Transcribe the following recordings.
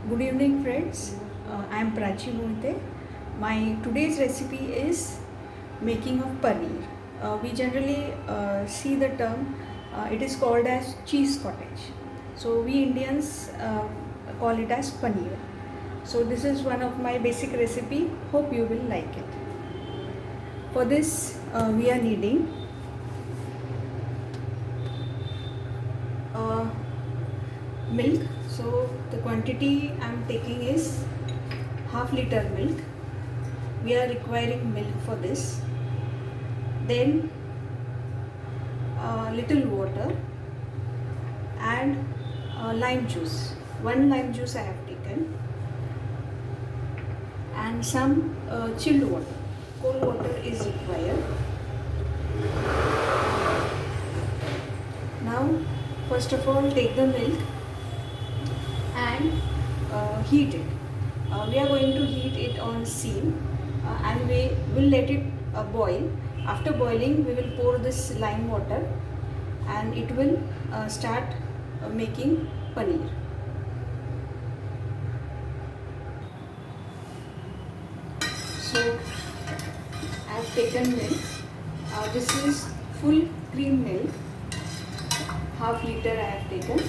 Good evening, friends. I am Prachi Moite. My today's recipe is making of paneer. We generally see the term. It is called as cheese cottage. So we Indians call it as paneer. So this is one of my basic recipe. Hope you will like it. For this, we are needing uh, milk. So the quantity I am taking is half liter milk. We are requiring milk for this. Then little water and lime juice. One lime juice I have taken, and some chilled water. Cold water is required. Now, first of all, take the milk and heat it. We are going to heat it on steam, and we will let it boil. After boiling, we will pour this lime water and it will start making paneer. So I have taken milk. This is full cream milk. Half liter I have taken.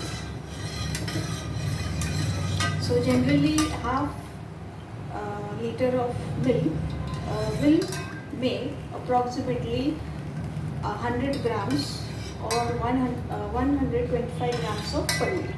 So generally half liter of milk will make approximately 100 grams or 125 grams of paneer.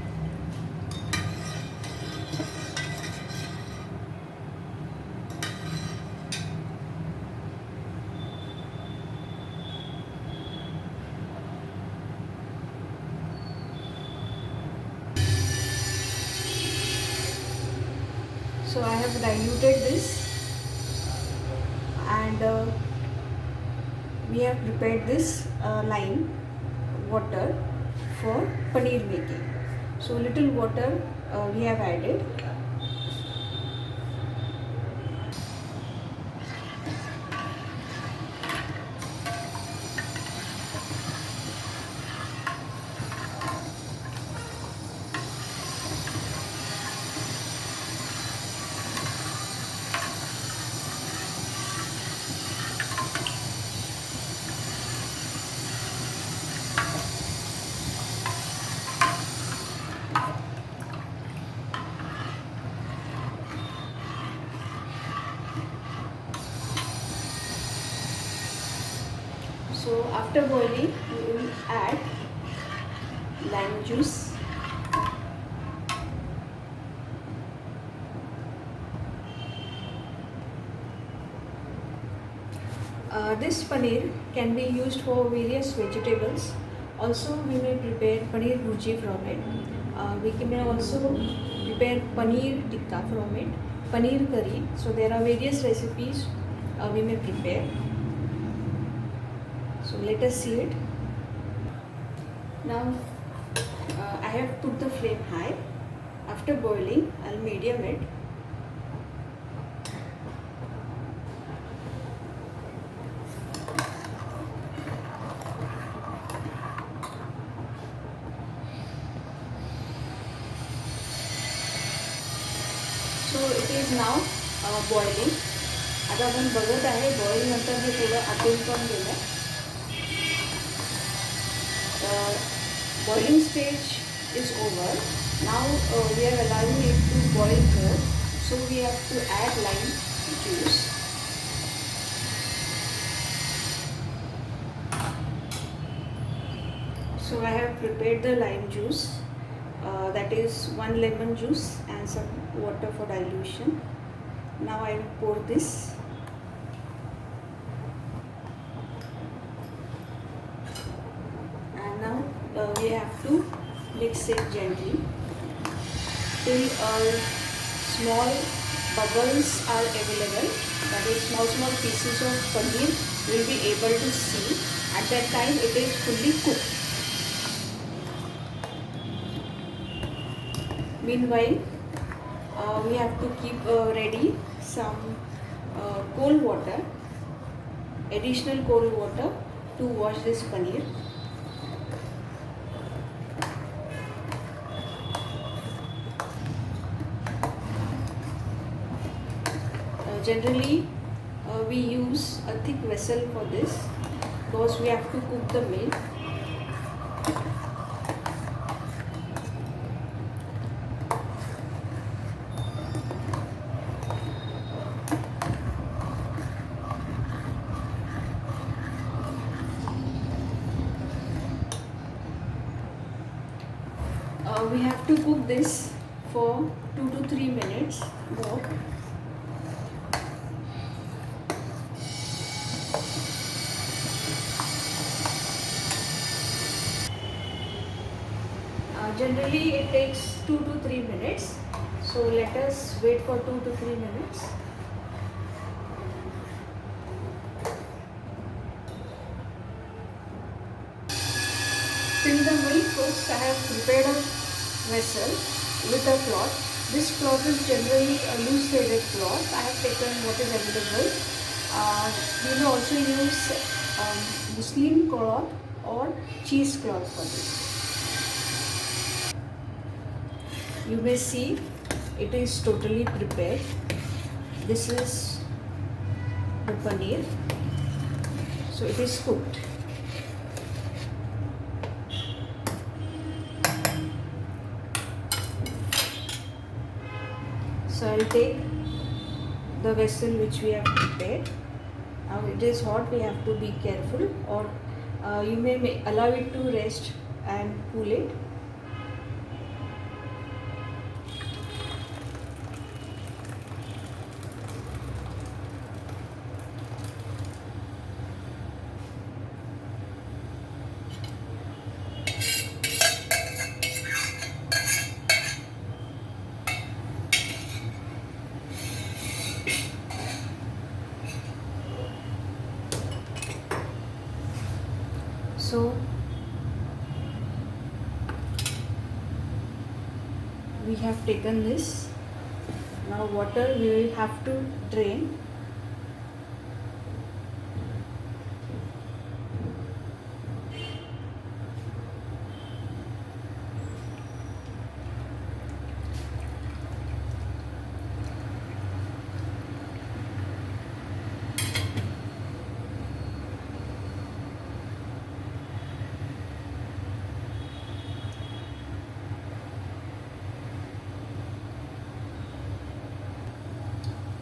So I have diluted this, and we have prepared this lime water for paneer making. So little water we have added. So after boiling, we will add lime juice, this paneer can be used for various vegetables. Also, we may prepare paneer bhurji from it. We may also prepare paneer tikka from it, paneer curry. So there are various recipes we may prepare. So let us see it. Now I have put the flame high. After boiling, I'll medium it. So it is now boiling. आता आपण बघत आहे boil नंतर हे थोडं आटून पण गेलं. Boiling stage is over. Now we are allowing it to boil more. So we have to add lime juice. So I have prepared the lime juice. That is 1 lemon juice and some water for dilution. Now I will pour this. And now we have to mix it gently till small bubbles are available. That is, small pieces of paneer will be able to see. At that time it is fully cooked. Meanwhile, we have to keep ready some cold water, additional cold water to wash this paneer. Generally, we use a thick vessel for this because we have to cook the milk. We have to cook this for 2 to 3 minutes more. Generally it takes 2 to 3 minutes, so let us wait for 2 to 3 minutes. Till the milk cooks, I have prepared a vessel with a cloth. This cloth is generally a loose threaded cloth. I have taken what is available. You may also use muslin cloth or cheesecloth for this. You may see it is totally prepared. This is the paneer. So it is cooked. So I will take the vessel which we have prepared. Now it is hot, we have to be careful, or you may allow it to rest and cool it. So we have taken this. Now water we will have to drain.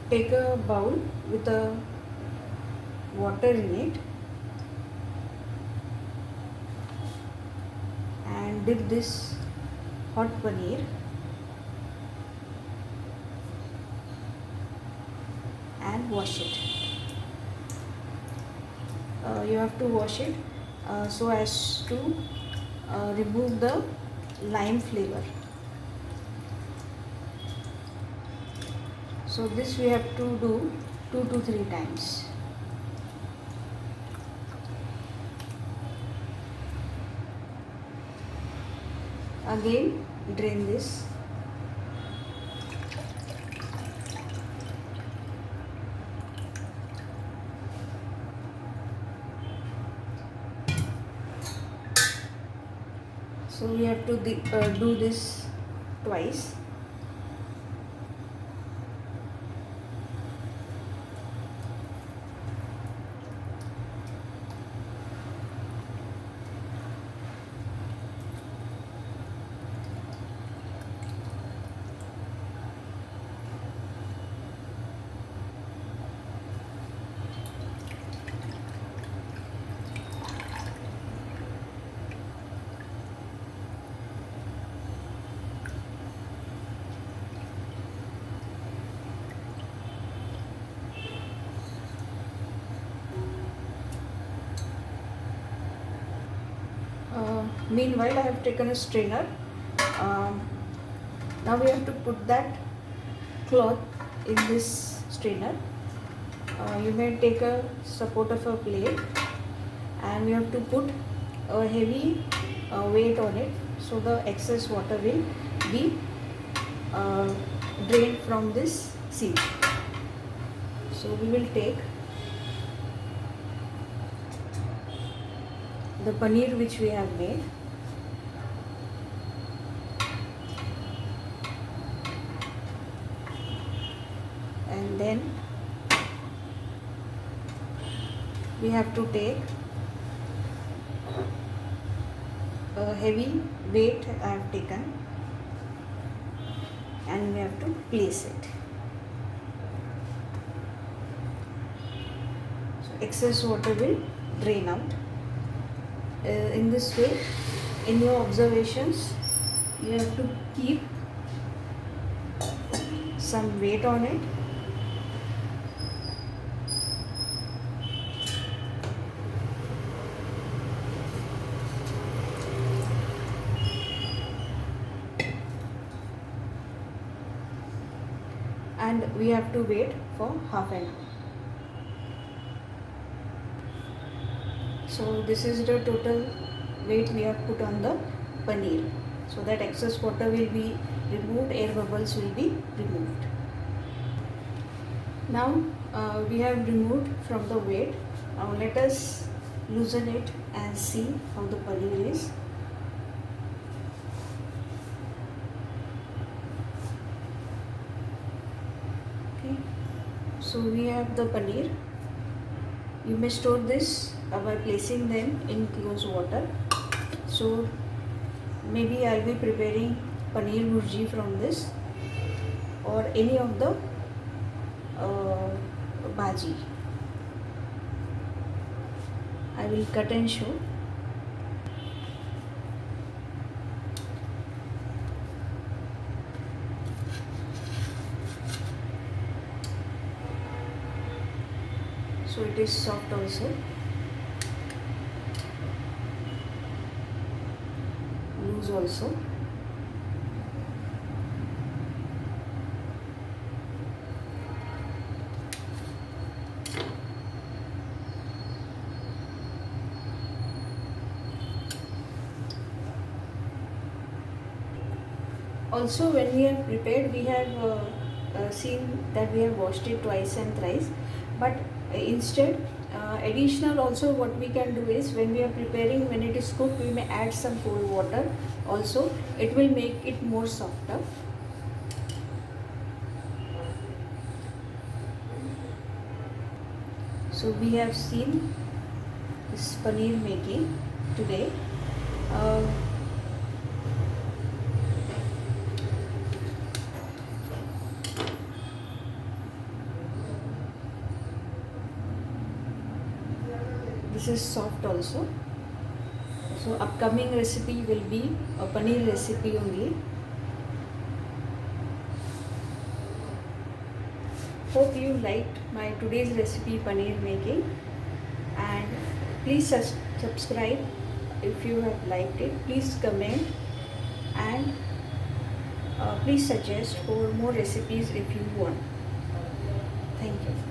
Take a bowl with a water in it and dip this hot paneer and wash it. You have to wash it so as to remove the lime flavor. So this we have to do 2 to 3 times. Again drain this. So we have to do this twice. Meanwhile, I have taken a strainer. Now we have to put that cloth in this strainer. You may take a support of a plate and we have to put a heavy weight on it so the excess water will be drained from this sieve. So we will take the paneer which we have made, and then we have to take a heavy weight I have taken, and we have to place it. So excess water will drain out. In this way, in your observations, you have to keep some weight on it. And we have to wait for half an hour. So this is the total weight we have put on the paneer, so that excess water will be removed, air bubbles will be removed. Now we have removed from the weight. Now let us loosen it and see how the paneer is. Okay, so we have the paneer. You may store this by placing them in close water. So maybe I'll be preparing paneer bhurji from this, or any of the bhaji. I will cut and show. So it is soft also, loose also. Also, when we have prepared, we have seen that we have washed it twice and thrice, but instead additional also what we can do is, when we are preparing, when it is cooked, we may add some cold water also. It will make it more softer. So we have seen this paneer making today. This is soft also. So upcoming recipe will be a paneer recipe only. Hope you liked my today's recipe paneer making, and please subscribe if you have liked it. Please comment, and please suggest for more recipes if you want. Thank you.